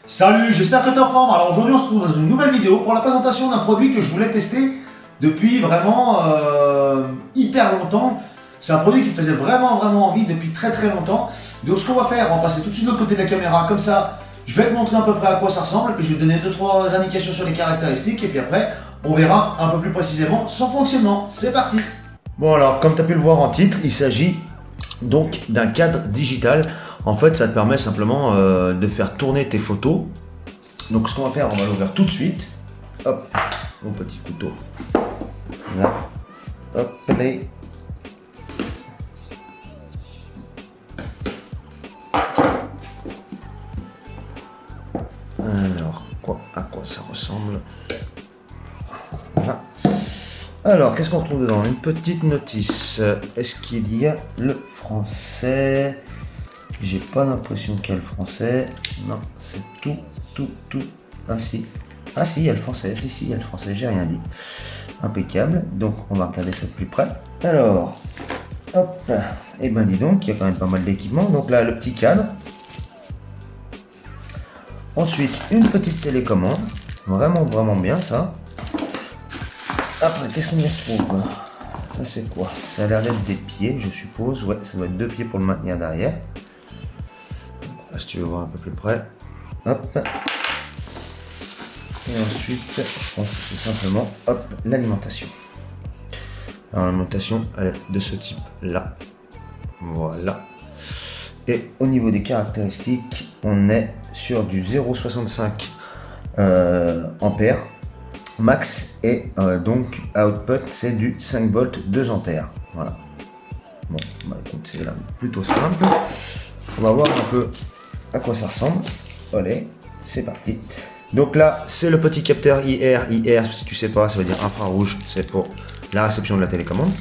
Salut, j'espère que tu es en forme. Alors aujourd'hui on se retrouve dans une nouvelle vidéo pour la présentation d'un produit que je voulais tester depuis vraiment hyper longtemps. C'est un produit qui me faisait vraiment envie depuis très longtemps. Donc ce qu'on va faire, on va passer tout de suite de l'autre côté de la caméra, comme ça je vais te montrer à peu près à quoi ça ressemble, puis je vais te donner 2-3 indications sur les caractéristiques, et puis après on verra un peu plus précisément son fonctionnement. C'est parti. Bon alors, comme tu as pu le voir en titre, il s'agit donc d'un cadre digital. En fait, ça te permet simplement de faire tourner tes photos. Donc ce qu'on va faire, on va l'ouvrir tout de suite. Hop, mon petit couteau. Là. Hop, allez. Alors, à quoi ça ressemble? Voilà. Alors, qu'est-ce qu'on retrouve dedans? Une petite notice. Est-ce qu'il y a le français? J'ai pas l'impression qu'il y a le français. Non, c'est tout. Ah si, il y a le français. Si, il y a le français, j'ai rien dit. Impeccable. Donc, on va regarder ça de plus près. Alors, hop. Et ben dis donc, il y a quand même pas mal d'équipements. Donc là, le petit cadre. Ensuite, une petite télécommande. Vraiment bien, ça. Après, qu'est-ce qu'on y retrouve? Ça, c'est quoi? Ça a l'air d'être des pieds, je suppose. Ouais, ça doit être 2 pieds pour le maintenir derrière. Là, si tu veux voir un peu plus près. Hop. Et ensuite, je pense que c'est simplement, hop, l'alimentation. Alors, l'alimentation, elle est de ce type-là. Voilà. Et au niveau des caractéristiques, on est sur du 0,65 ampères max, et donc output c'est du 5 volts 2 ampères. Voilà. Bon, bah écoute, c'est là plutôt simple. On va voir un peu à quoi ça ressemble. Allez, c'est parti. Donc là, c'est le petit capteur IR. IR, si tu sais pas, ça veut dire infrarouge. C'est pour la réception de la télécommande.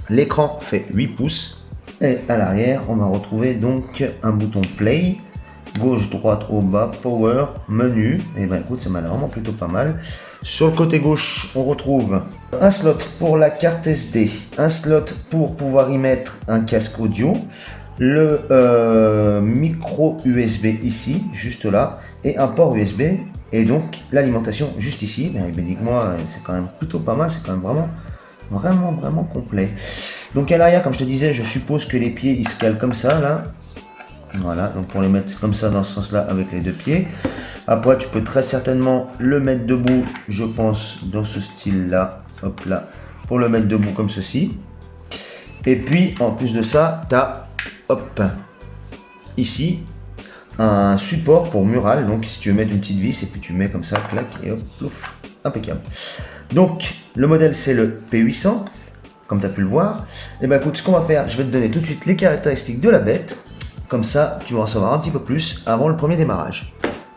L'écran fait 8 pouces. Et à l'arrière, on va retrouver donc un bouton play. Gauche, droite, haut, bas, power, menu. Et ben écoute, ça m'a l'air vraiment plutôt pas mal. Sur le côté gauche, on retrouve un slot pour la carte SD, un slot pour pouvoir y mettre un casque audio, le micro USB ici, juste là, et un port USB, et donc l'alimentation juste ici. Ben, dis-moi, c'est quand même plutôt pas mal, c'est quand même vraiment complet. Donc à l'arrière, comme je te disais, je suppose que les pieds ils se calent comme ça là. Voilà, donc pour les mettre comme ça dans ce sens là avec les 2 pieds. Après tu peux très certainement le mettre debout, je pense dans ce style là, hop là, pour le mettre debout comme ceci. Et puis en plus de ça, tu as hop ici un support pour mural, donc si tu veux mettre une petite vis et puis tu mets comme ça, clac, et hop, plouf, impeccable. Donc le modèle c'est le P800, comme tu as pu le voir. Et ben écoute, ce qu'on va faire, je vais te donner tout de suite les caractéristiques de la bête. Comme ça, tu vas en savoir un petit peu plus avant le premier démarrage.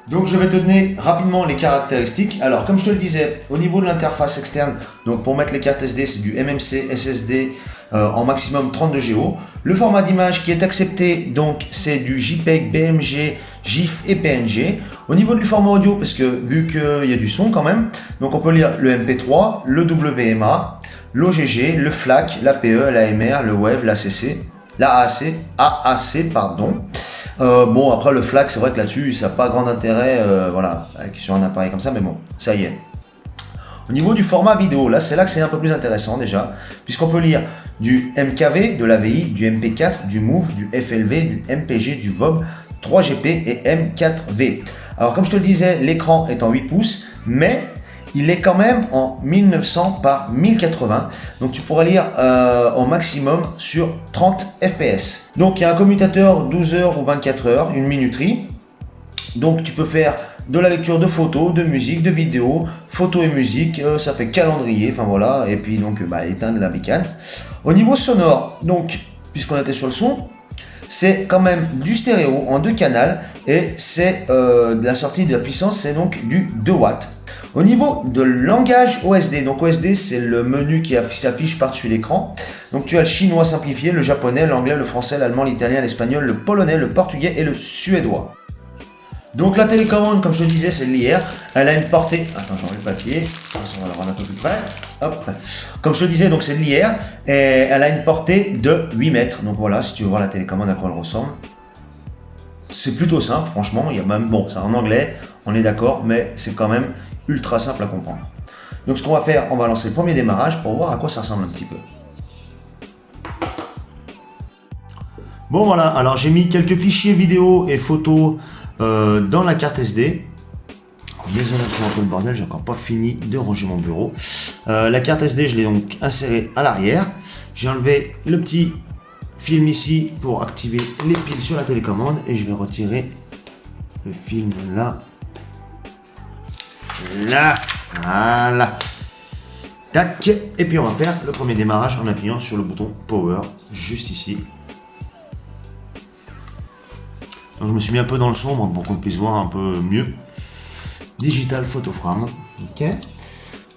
Donc je vais te donner rapidement les caractéristiques. Alors comme je te le disais, au niveau de l'interface externe, donc pour mettre les cartes SD, c'est du MMC SSD en maximum 32 Go. Le format d'image qui est accepté, donc c'est du JPEG, BMG, GIF et PNG. Au niveau du format audio, parce que vu qu'il y a du son quand même, donc on peut lire le MP3, le WMA, l'OGG, le FLAC, l'APE, l'AMR, le WAV, l'ACC. AAC, pardon. Bon, après le FLAC, c'est vrai que là-dessus, ça n'a pas grand intérêt, voilà, sur un appareil comme ça, mais bon, ça y est. Au niveau du format vidéo, là, c'est là que c'est un peu plus intéressant déjà, puisqu'on peut lire du MKV, de l'AVI, du MP4, du MOV, du FLV, du MPG, du VOB, 3GP et M4V. Alors, comme je te le disais, l'écran est en 8 pouces, mais il est quand même en 1900 par 1080, donc tu pourras lire au maximum sur 30 fps. Donc il y a un commutateur 12 heures ou 24 heures, une minuterie. Donc tu peux faire de la lecture de photos, de musique, de vidéos, photos et musique, ça fait calendrier, enfin voilà, et puis donc éteindre la bécane. Au niveau sonore, donc puisqu'on était sur le son, c'est quand même du stéréo en 2 canaux, et c'est la sortie de la puissance, c'est donc du 2 watts. Au niveau de langage OSD, donc OSD c'est le menu qui s'affiche par-dessus l'écran. Donc tu as le chinois simplifié, le japonais, l'anglais, le français, l'allemand, l'italien, l'espagnol, le polonais, le portugais et le suédois. Donc la télécommande, comme je te disais, c'est de l'IR. Elle a une portée. Attends, j'enlève le papier. On va la rendre un peu plus près. Hop. Comme je te disais, donc c'est de l'IR. Et elle a une portée de 8 mètres. Donc voilà, si tu veux voir la télécommande à quoi elle ressemble. c'est plutôt simple, franchement. Il y a même, bon, c'est en anglais, on est d'accord, mais c'est quand même ultra simple à comprendre. Donc ce qu'on va faire, on va lancer le premier démarrage pour voir à quoi ça ressemble un petit peu. Bon voilà, alors j'ai mis quelques fichiers vidéo et photos dans la carte SD. Désolé pour un peu le bordel, j'ai encore pas fini de ranger mon bureau. La carte SD, je l'ai donc insérée à l'arrière. J'ai enlevé le petit film ici pour activer les piles sur la télécommande et je vais retirer le film là. Là, voilà. Tac, et puis on va faire le premier démarrage en appuyant sur le bouton Power, juste ici. Donc je me suis mis un peu dans le sombre pour qu'on puisse voir un peu mieux. Digital Photo Frame, ok.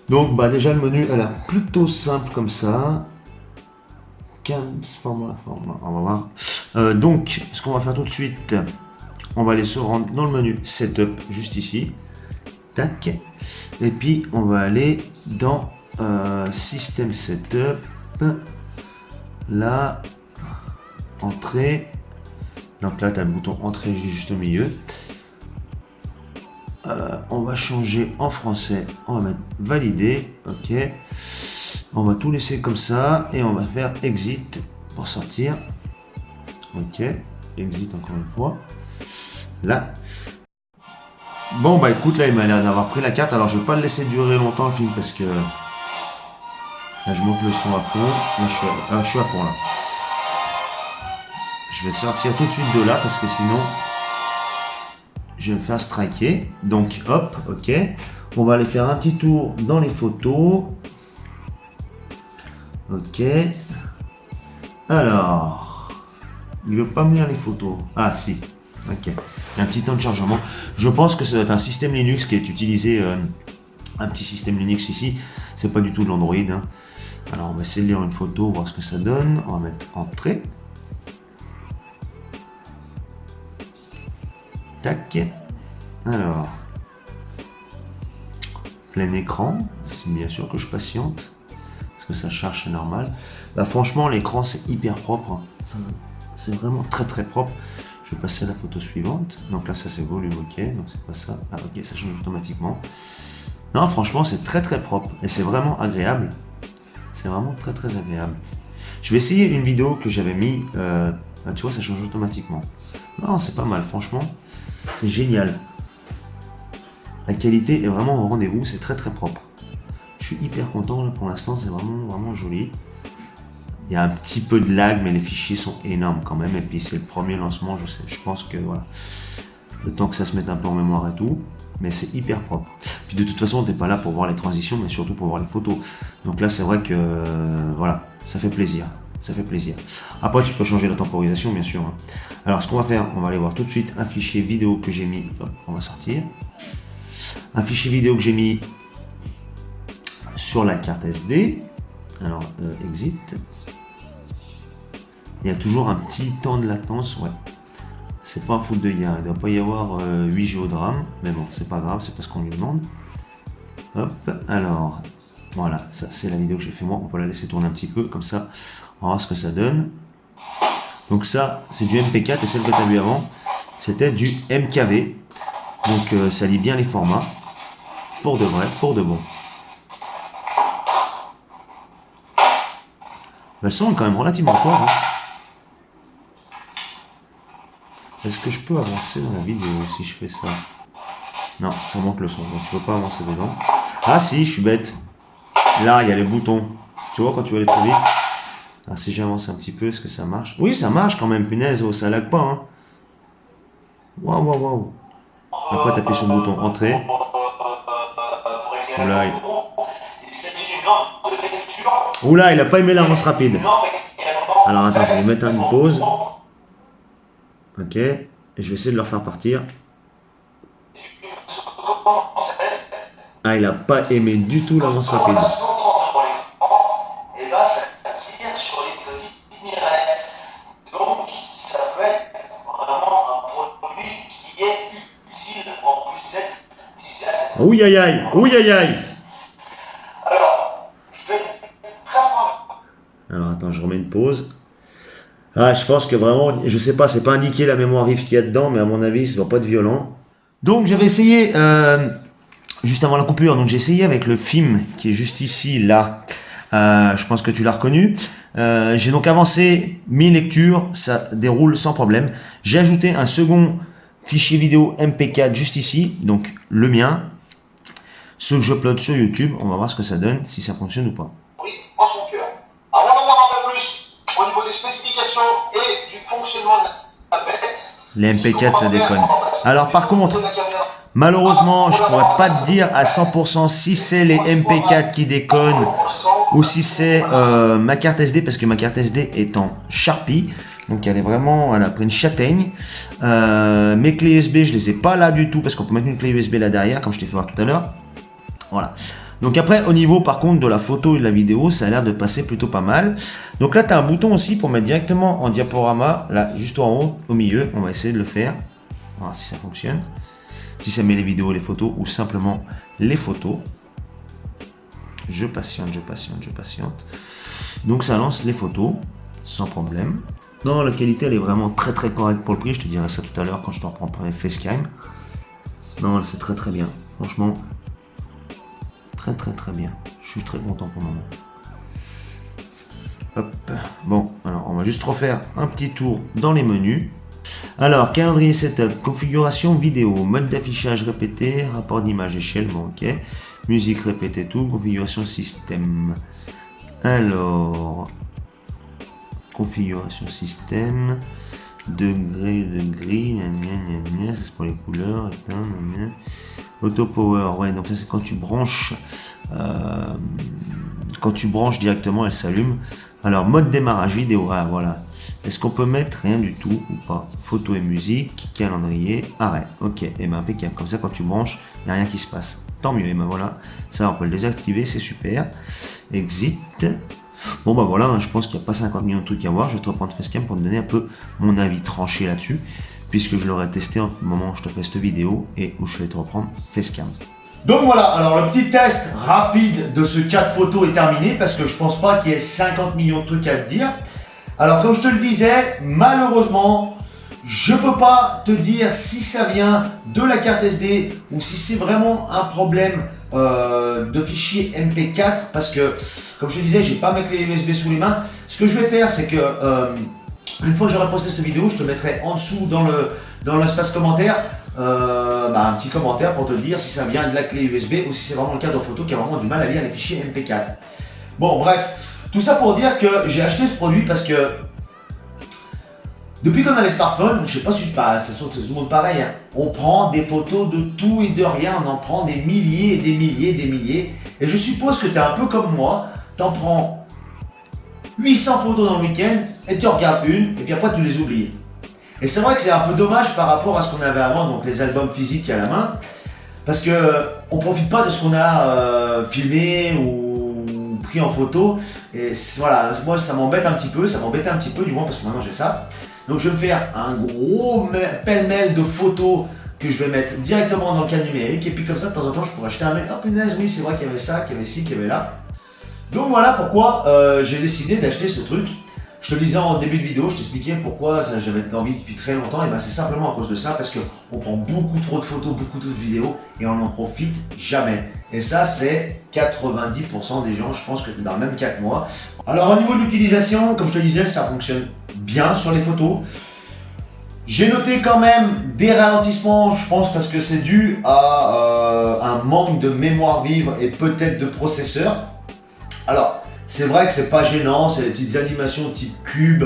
Donc bah déjà le menu a l'air plutôt simple comme ça. Format, on va voir. Donc ce qu'on va faire tout de suite, on va aller se rendre dans le menu Setup, juste ici. Tac. Et puis on va aller dans System Setup. Là, Entrée. Donc là, tu as le bouton Entrée juste au milieu. On va changer en français. On va mettre Valider. Ok. On va tout laisser comme ça. Et on va faire Exit pour sortir. Ok. Exit encore une fois. Là. Bon, bah écoute, là, il m'a l'air d'avoir pris la carte. Alors, je vais pas le laisser durer longtemps le film parce que... Là, je monte le son à fond. Là, je suis à fond là. Je vais sortir tout de suite de là parce que sinon... Je vais me faire striker. Donc, hop, ok. On va aller faire un petit tour dans les photos. Ok. Alors... Il veut pas me lire les photos. Ah, si. Ok. Il y a un petit temps de chargement. Je pense que ça doit être un système Linux qui est utilisé, un petit système Linux ici. C'est pas du tout de l'Android. Hein. Alors on va essayer de lire une photo, voir ce que ça donne. On va mettre entrée. Tac. Alors. Plein écran. C'est bien sûr que je patiente. Parce que ça charge, c'est normal. Bah, franchement, l'écran c'est hyper propre. C'est vraiment très très propre. Je vais passer à la photo suivante. Donc là, ça c'est volume, ok. Donc c'est pas ça. Ah, ok, ça change automatiquement. Non, franchement, c'est très très propre. Et c'est vraiment agréable. C'est vraiment très très agréable. Je vais essayer une vidéo que j'avais mis. Tu vois, ça change automatiquement. Non, c'est pas mal, franchement. C'est génial. La qualité est vraiment au rendez-vous. C'est très très propre. Je suis hyper content là pour l'instant. C'est vraiment vraiment joli. Il y a un petit peu de lag, mais les fichiers sont énormes quand même. Et puis c'est le premier lancement, je sais. Je pense que voilà, le temps que ça se mette un peu en mémoire et tout, mais c'est hyper propre. Puis de toute façon, t'es pas là pour voir les transitions, mais surtout pour voir les photos. Donc là, c'est vrai que voilà, ça fait plaisir. Ça fait plaisir. Après, tu peux changer la temporisation, bien sûr. Hein. Alors, ce qu'on va faire, on va aller voir tout de suite un fichier vidéo que j'ai mis. Hop, on va sortir. Un fichier vidéo que j'ai mis sur la carte SD. Alors, exit. Il y a toujours un petit temps de latence, ouais. C'est pas un foot de hier, il ne doit pas y avoir 8 Go de RAM, mais bon, c'est pas grave, c'est parce qu'on lui demande. Hop, alors, voilà, ça c'est la vidéo que j'ai fait moi, on peut la laisser tourner un petit peu, comme ça, on va voir ce que ça donne. Donc ça, c'est du MP4 et celle que tu as vu avant, c'était du MKV. Donc ça lit bien les formats, pour de vrai, pour de bon. Le son est quand même relativement fort. Hein. Est-ce que je peux avancer dans la vidéo si je fais ça? Non, ça monte le son, donc je peux pas avancer dedans. Ah si, je suis bête. Là, il y a les boutons. Tu vois, quand tu vas aller trop vite. Alors si j'avance un petit peu, est-ce que ça marche? Oui, ça marche quand même, punaise, oh, ça lag pas. Hein. Waouh, waouh, waouh. Après, t'appuies sur le bouton Entrée. Oula, Oula, il a pas aimé l'avance rapide. Alors attends, je vais mettre une pause. Ok, et je vais essayer de leur faire partir. Ah, il a pas aimé du tout l'avance rapide. Et là, ça tire sur les petites mirettes. Donc, ça peut être vraiment un produit qui est utile en plus d'être design. Ouh aïe aïe, ouh aïe aïe. Alors, je vais très fort. Alors attends, je remets une pause. Ah, je pense que vraiment, je sais pas, c'est pas indiqué la mémoire vive qu'il y a dedans, mais à mon avis, ça doit pas être violent. Donc j'avais essayé, juste avant la coupure, donc j'ai essayé avec le film qui est juste ici, là. Je pense que tu l'as reconnu. J'ai donc avancé 1000 lectures, ça déroule sans problème. J'ai ajouté un second fichier vidéo MP4 juste ici, donc le mien, ce que j'upload sur YouTube. On va voir ce que ça donne, si ça fonctionne ou pas. Oui, en son cœur. Avant d'en voir un peu plus au niveau des spécifications et du fonctionnement de la bête, les MP4 ça déconne. Alors par contre, malheureusement, je pourrais pas te dire à 100% si c'est les MP4 qui déconnent ou si c'est ma carte SD, parce que ma carte SD est en Sharpie. Donc elle a pris une châtaigne. Mes clés USB, je les ai pas là du tout, parce qu'on peut mettre une clé USB là derrière, comme je t'ai fait voir tout à l'heure. Voilà. Donc après, au niveau par contre de la photo et de la vidéo, ça a l'air de passer plutôt pas mal. Donc là, tu as un bouton aussi pour mettre directement en diaporama, là, juste en haut, au milieu. On va essayer de le faire. On va voir si ça fonctionne. Si ça met les vidéos, les photos ou simplement les photos. Je patiente. Donc ça lance les photos sans problème. Non, la qualité, elle est vraiment très très correcte pour le prix. Je te dirai ça tout à l'heure quand je te reprends pour les facecam. Non, c'est très très bien. Franchement, très bien. Je suis très content pour le moment. Hop. Bon, alors on va juste refaire un petit tour dans les menus. Alors, calendrier setup, configuration vidéo, mode d'affichage répété, rapport d'image échelle, bon ok. Musique répété tout, configuration système. Alors, configuration système, degré de gris, ça c'est pour les couleurs, auto power, ouais, donc ça c'est quand tu branches directement, elle s'allume. Alors mode démarrage vidéo, ah voilà. Est-ce qu'on peut mettre rien du tout ou pas? Photo et musique, calendrier, arrêt. Ok, et ben impeccable. Comme ça quand tu branches, il n'y a rien qui se passe. Tant mieux, et ben voilà. Ça on peut le désactiver, c'est super. Exit. Bon bah voilà, je pense qu'il n'y a pas 50 millions de trucs à voir. Je vais te reprendre Facecam pour te donner un peu mon avis tranché là-dessus, puisque je l'aurais testé en moment où je te fais cette vidéo et où je vais te reprendre Facecam. Donc voilà, alors le petit test rapide de ce cas de photo est terminé, parce que je pense pas qu'il y ait 50 millions de trucs à te dire. Alors comme je te le disais, malheureusement, je peux pas te dire si ça vient de la carte SD ou si c'est vraiment un problème de fichier MP4, parce que comme je te disais, j'ai pas mes clés USB sous les mains. Ce que je vais faire, c'est que une fois que j'aurai posté cette vidéo, je te mettrai en dessous dans l'espace commentaire un petit commentaire pour te dire si ça vient de la clé USB ou si c'est vraiment le cadre photo qui a vraiment du mal à lire les fichiers MP4. Bon bref, tout ça pour dire que j'ai acheté ce produit parce que depuis qu'on a les smartphones, je sais pas si c'est tout le monde pareil, hein, on prend des photos de tout et de rien, on en prend des milliers et des milliers. Et je suppose que tu es un peu comme moi, tu en prends 800 photos dans le week-end et tu en regardes une et puis après tu les oublies. Et c'est vrai que c'est un peu dommage par rapport à ce qu'on avait avant, donc les albums physiques à la main, parce que on profite pas de ce qu'on a filmé ou pris en photo. Et voilà, moi ça m'embête un petit peu, du moins parce que maintenant j'ai ça. Donc je vais me faire un gros pêle-mêle de photos que je vais mettre directement dans le cadre numérique, et puis comme ça de temps en temps je pourrais acheter un mec, oh punaise, oui c'est vrai qu'il y avait ça, qu'il y avait ci, qu'il y avait là. Donc voilà pourquoi j'ai décidé d'acheter ce truc. Je te le disais en début de vidéo, je t'expliquais pourquoi j'avais envie depuis très longtemps, et ben c'est simplement à cause de ça, parce qu'on prend beaucoup trop de photos, beaucoup trop de vidéos, et on n'en profite jamais. Et ça c'est 90% des gens, je pense que tu es dans le même cas que moi. Alors au niveau de l'utilisation, comme je te disais, ça fonctionne bien sur les photos. J'ai noté quand même des ralentissements, je pense, parce que c'est dû à un manque de mémoire vive et peut-être de processeur. Alors, c'est vrai que c'est pas gênant, c'est des petites animations type cube,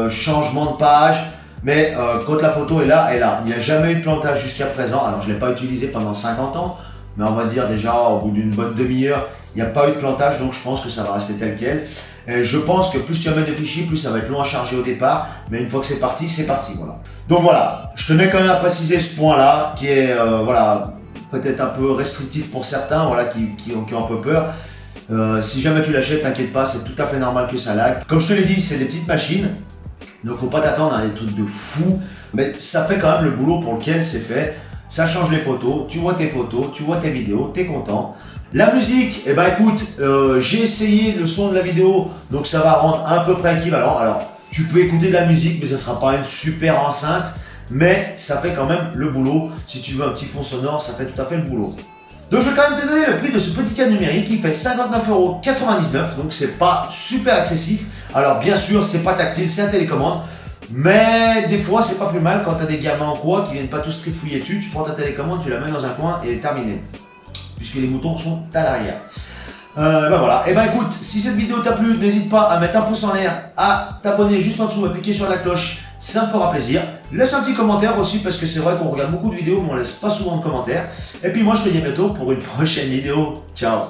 changement de page, mais quand la photo est là, elle est là. Il n'y a jamais eu de plantage jusqu'à présent. Alors, je ne l'ai pas utilisé pendant 50 ans, mais on va dire déjà au bout d'une bonne demi-heure, il n'y a pas eu de plantage, donc je pense que ça va rester tel quel. Et je pense que plus tu amènes de fichiers, plus ça va être long à charger au départ, mais une fois que c'est parti, voilà. Donc voilà, je tenais quand même à préciser ce point-là, qui est voilà, peut-être un peu restrictif pour certains, voilà, qui ont un peu peur. Si jamais tu l'achètes, t'inquiète pas, c'est tout à fait normal que ça lag. Comme je te l'ai dit, c'est des petites machines, donc faut pas t'attendre à des trucs de fou, mais ça fait quand même le boulot pour lequel c'est fait. Ça change les photos, tu vois tes photos, tu vois tes vidéos, t'es content. La musique, eh ben écoute, j'ai essayé le son de la vidéo, donc ça va rendre à peu près équivalent. Alors, Tu peux écouter de la musique, mais ça ne sera pas une super enceinte. Mais ça fait quand même le boulot. Si tu veux un petit fond sonore, ça fait tout à fait le boulot. Donc je vais quand même te donner le prix de ce petit câble numérique qui fait 59,99 €. Donc c'est pas super excessif. Alors bien sûr, c'est pas tactile, c'est un télécommande. Mais des fois, c'est pas plus mal quand tu as des gamins en quoi qui viennent pas tous trifouiller dessus. Tu prends ta télécommande, tu la mets dans un coin et terminé. Puisque les boutons sont à l'arrière. Ben voilà, et ben écoute, si cette vidéo t'a plu, n'hésite pas à mettre un pouce en l'air, à t'abonner juste en dessous, à cliquer sur la cloche, ça me fera plaisir. Laisse un petit commentaire aussi parce que c'est vrai qu'on regarde beaucoup de vidéos mais on laisse pas souvent de commentaires. Et puis moi je te dis à bientôt pour une prochaine vidéo. Ciao.